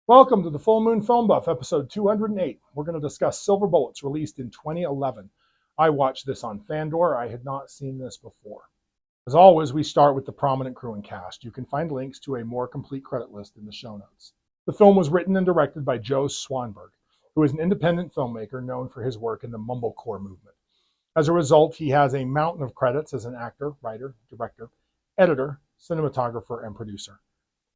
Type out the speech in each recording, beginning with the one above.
Welcome to the Full Moon Film Buff, episode 208. We're going to discuss Silver Bullets, released in 2011. I watched this on Fandor. I had not seen this before. As always, we start with the prominent crew and cast. You can find links to a more complete credit list in the show notes. The film was written and directed by Joe Swanberg, who is an independent filmmaker known for his work in the mumblecore movement. As a result, he has a mountain of credits as an actor, writer, director, editor, cinematographer, and producer.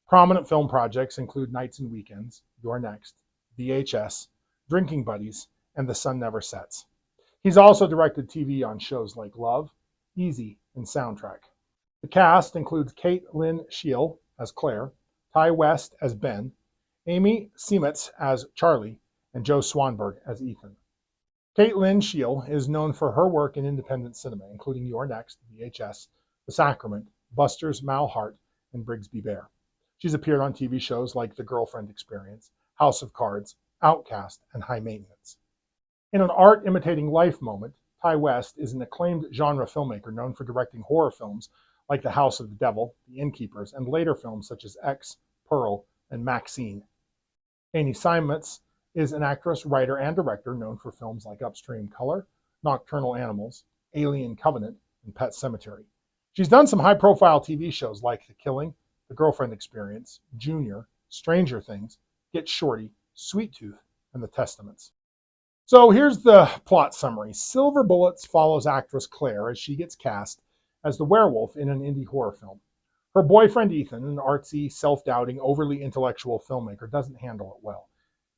Prominent film projects include Nights and Weekends, You're Next, VHS, Drinking Buddies, and The Sun Never Sets. He's also directed TV on shows like Love, Easy, and Soundtrack. The cast includes Kate Lynn Sheil as Claire, Ty West as Ben, Amy Seimetz as Charlie, and Joe Swanberg as Ethan. Kate Lynn Sheil is known for her work in independent cinema, including You're Next, VHS, The Sacrament, Buster's Malhart, and Brigsby Bear. She's appeared on TV shows like The Girlfriend Experience, House of Cards, Outcast, and High Maintenance. In an art imitating life moment, Ty West is an acclaimed genre filmmaker known for directing horror films like The House of the Devil, The Innkeepers, and later films such as X, Pearl, and Maxine. Amy Seimetz is an actress, writer, and director known for films like Upstream Color, Nocturnal Animals, Alien Covenant, and Pet Sematary. She's done some high-profile TV shows like The Killing, The Girlfriend Experience, Junior, Stranger Things, Get Shorty, Sweet Tooth, and The Testaments. So here's the plot summary. Silver Bullets follows actress Claire as she gets cast as the werewolf in an indie horror film. Her boyfriend Ethan, an artsy, self-doubting, overly intellectual filmmaker, doesn't handle it well.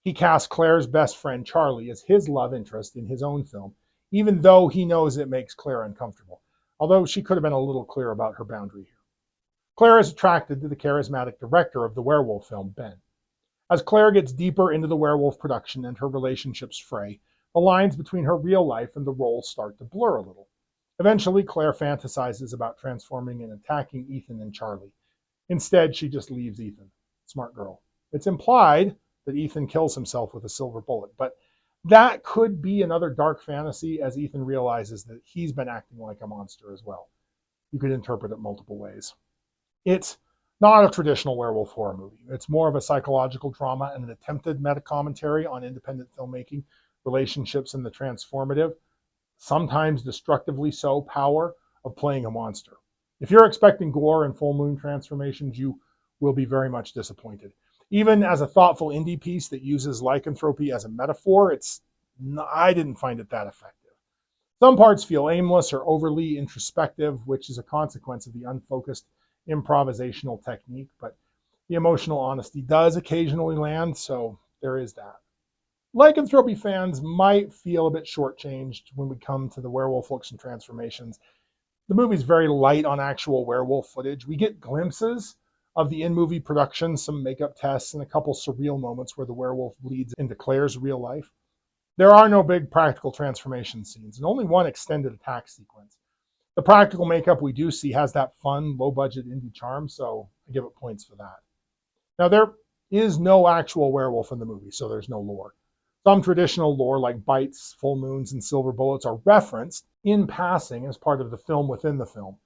He casts Claire's best friend Charlie as his love interest in his own film, even though he knows it makes Claire uncomfortable, although she could have been a little clear about her boundary here. Claire is attracted to the charismatic director of the werewolf film, Ben. As Claire gets deeper into the werewolf production and her relationships fray, the lines between her real life and the role start to blur a little. Eventually, Claire fantasizes about transforming and attacking Ethan and Charlie. Instead, she just leaves Ethan. Smart girl. It's implied that Ethan kills himself with a silver bullet, but that could be another dark fantasy as Ethan realizes that he's been acting like a monster as well. You could interpret it multiple ways. It's not a traditional werewolf horror movie. It's more of a psychological drama and an attempted meta-commentary on independent filmmaking, relationships, and the transformative, sometimes destructively so, power of playing a monster. If you're expecting gore and full moon transformations, you will be very much disappointed. Even as a thoughtful indie piece that uses lycanthropy as a metaphor, I didn't find it that effective. Some parts feel aimless or overly introspective, which is a consequence of the unfocused improvisational technique, but the emotional honesty does occasionally land, so there is that. Lycanthropy fans might feel a bit shortchanged when we come to the werewolf looks and transformations. The movie's very light on actual werewolf footage. We get glimpses of the in-movie production, some makeup tests, and a couple surreal moments where the werewolf bleeds into Claire's real life. There are no big practical transformation scenes, and only one extended attack sequence. The practical makeup we do see has that fun, low-budget indie charm, so I give it points for that. Now, there is no actual werewolf in the movie, so there's no lore. Some traditional lore, like bites, full moons, and silver bullets, are referenced in passing as part of the film within the film.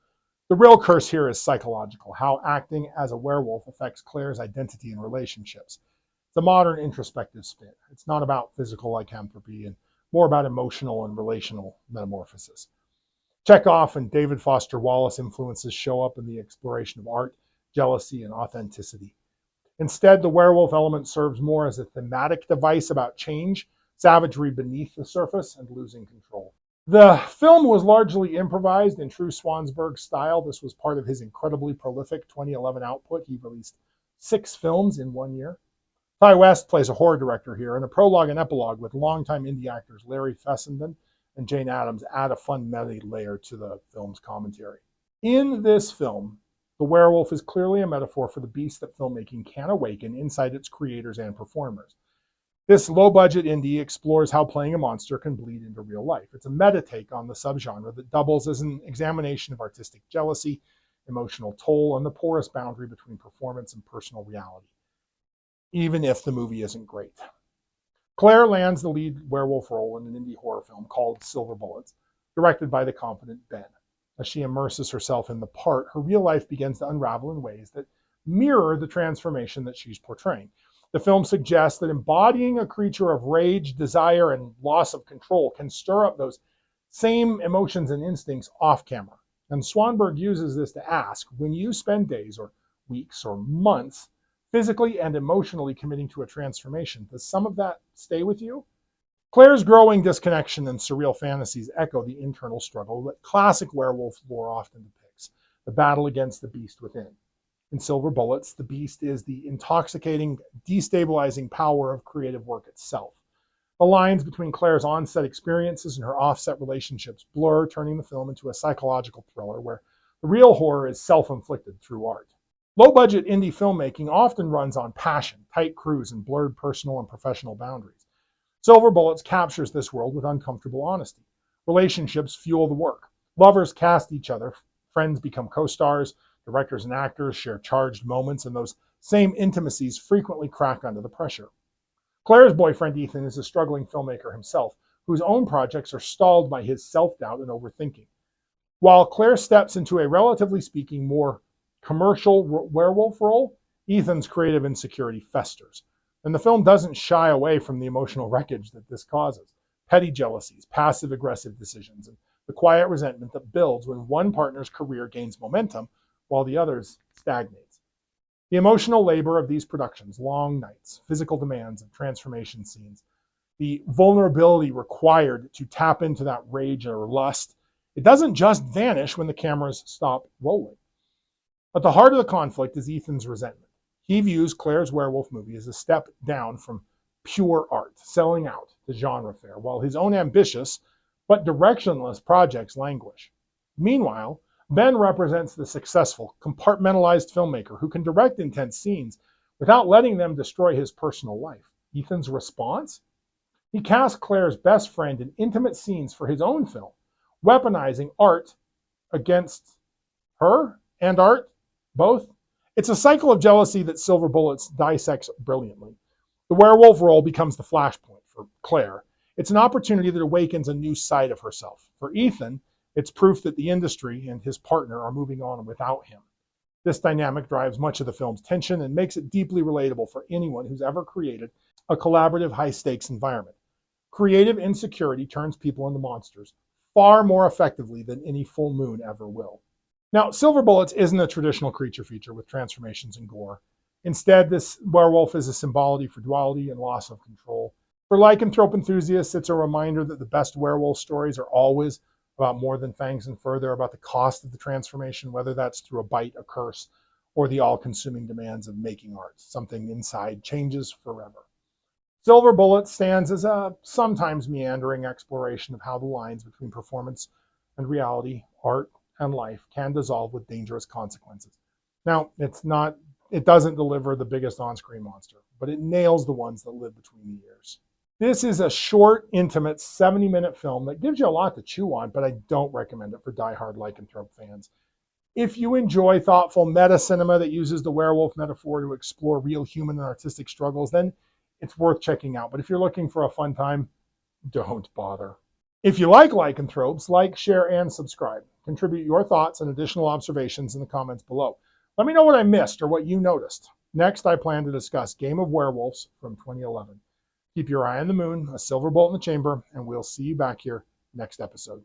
The real curse here is psychological, how acting as a werewolf affects Claire's identity and relationships. It's a modern introspective spin. It's not about physical lycanthropy and more about emotional and relational metamorphosis. Chekhov and David Foster Wallace influences show up in the exploration of art, jealousy, and authenticity. Instead, the werewolf element serves more as a thematic device about change, savagery beneath the surface, and losing control. The film was largely improvised in true Swanberg style. This was part of his incredibly prolific 2011 output. He released 6 films in 1 year. Ty West plays a horror director here, and a prologue and epilogue with longtime indie actors Larry Fessenden and Jane Addams add a fun meta layer to the film's commentary. In this film, the werewolf is clearly a metaphor for the beast that filmmaking can awaken inside its creators and performers. This low-budget indie explores how playing a monster can bleed into real life. It's a meta-take on the subgenre that doubles as an examination of artistic jealousy, emotional toll, and the porous boundary between performance and personal reality, even if the movie isn't great. Claire lands the lead werewolf role in an indie horror film called Silver Bullets, directed by the competent Ben. As she immerses herself in the part, her real life begins to unravel in ways that mirror the transformation that she's portraying. The film suggests that embodying a creature of rage, desire, and loss of control can stir up those same emotions and instincts off camera. And Swanberg uses this to ask, when you spend days or weeks or months physically and emotionally committing to a transformation, does some of that stay with you? Claire's growing disconnection and surreal fantasies echo the internal struggle that classic werewolf lore often depicts, the battle against the beast within. In Silver Bullets, the beast is the intoxicating, destabilizing power of creative work itself. The lines between Claire's on-set experiences and her off-set relationships blur, turning the film into a psychological thriller where the real horror is self-inflicted through art. Low-budget indie filmmaking often runs on passion, tight crews, and blurred personal and professional boundaries. Silver Bullets captures this world with uncomfortable honesty. Relationships fuel the work. Lovers cast each other, friends become co-stars, directors and actors share charged moments, and those same intimacies frequently crack under the pressure. Claire's boyfriend Ethan is a struggling filmmaker himself, whose own projects are stalled by his self-doubt and overthinking. While Claire steps into a, relatively speaking, more commercial werewolf role, Ethan's creative insecurity festers. And the film doesn't shy away from the emotional wreckage that this causes. Petty jealousies, passive-aggressive decisions, and the quiet resentment that builds when one partner's career gains momentum while the other's stagnates. The emotional labor of these productions, long nights, physical demands of transformation scenes, the vulnerability required to tap into that rage or lust, it doesn't just vanish when the cameras stop rolling. At the heart of the conflict is Ethan's resentment. He views Claire's werewolf movie as a step down from pure art, selling out to genre fare, while his own ambitious but directionless projects languish. Meanwhile, Ben represents the successful, compartmentalized filmmaker who can direct intense scenes without letting them destroy his personal life. Ethan's response? He cast Claire's best friend in intimate scenes for his own film, weaponizing art against her and art, both. It's a cycle of jealousy that Silver Bullets dissects brilliantly. The werewolf role becomes the flashpoint for Claire. It's an opportunity that awakens a new side of herself. For Ethan, it's proof that the industry and his partner are moving on without him. This dynamic drives much of the film's tension and makes it deeply relatable for anyone who's ever created a collaborative, high-stakes environment. Creative insecurity turns people into monsters far more effectively than any full moon ever will. Now, Silver Bullets isn't a traditional creature feature with transformations and gore. Instead, this werewolf is a symbology for duality and loss of control. For lycanthrope enthusiasts, it's a reminder that the best werewolf stories are always about more than fangs and fur. They're about the cost of the transformation, whether that's through a bite, a curse, or the all-consuming demands of making art. Something inside changes forever. Silver Bullets stands as a sometimes meandering exploration of how the lines between performance and reality, art and life, can dissolve with dangerous consequences. Now, it doesn't deliver the biggest on-screen monster, but it nails the ones that live between the ears. This is a short, intimate, 70-minute film that gives you a lot to chew on, but I don't recommend it for die-hard lycanthrope fans. If you enjoy thoughtful meta-cinema that uses the werewolf metaphor to explore real human and artistic struggles, then it's worth checking out. But if you're looking for a fun time, don't bother. If you like lycanthropes, like, share, and subscribe. Contribute your thoughts and additional observations in the comments below. Let me know what I missed or what you noticed. Next, I plan to discuss Game of Werewolves from 2011. Keep your eye on the moon, a silver bullet in the chamber, and we'll see you back here next episode.